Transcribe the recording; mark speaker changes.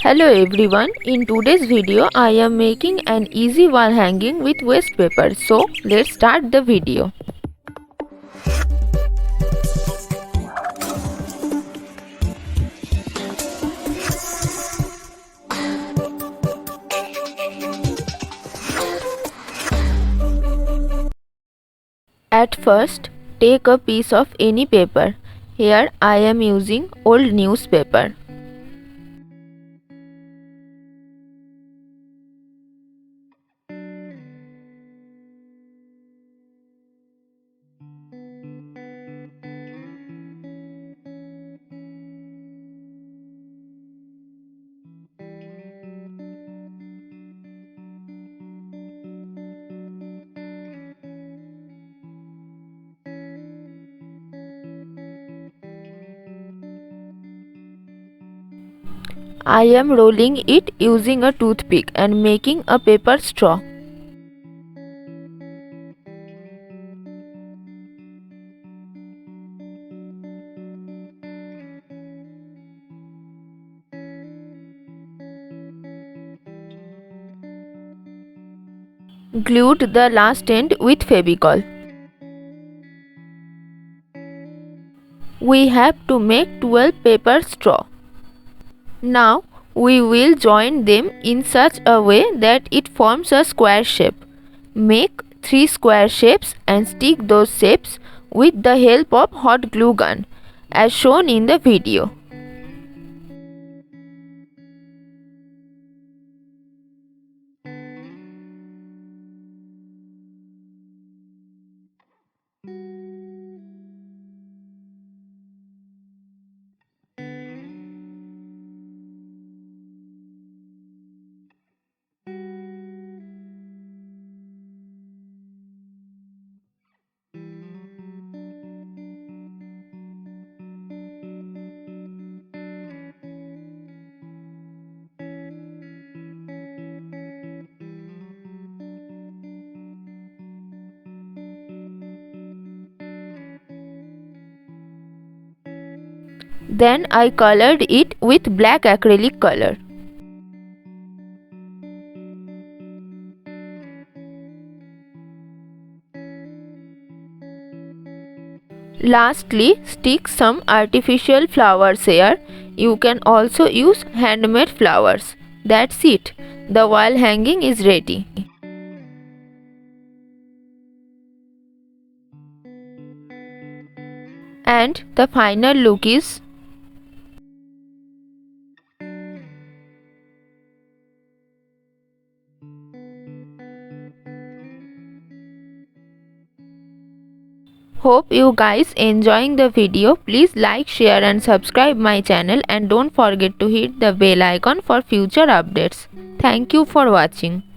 Speaker 1: Hello everyone, in today's video I am making an easy wall hanging with waste paper. So let's start the video. At first, take a piece of any paper. Here I am using old newspaper. I am rolling it using a toothpick and making a paper straw. Glued the last end with Fevicol. We have to make 12 paper straw. Now we will join them in such a way that it forms a square shape. Make 3 square shapes and stick those shapes with the help of hot glue gun as shown in the video. Then I colored it with black acrylic color. Lastly, stick some artificial flowers here. You can also use handmade flowers. That's it. The wall hanging is ready. And the final look is Hope you guys enjoying the video. Please like, share and subscribe my channel and don't forget to hit the bell icon for future updates. Thank you for watching.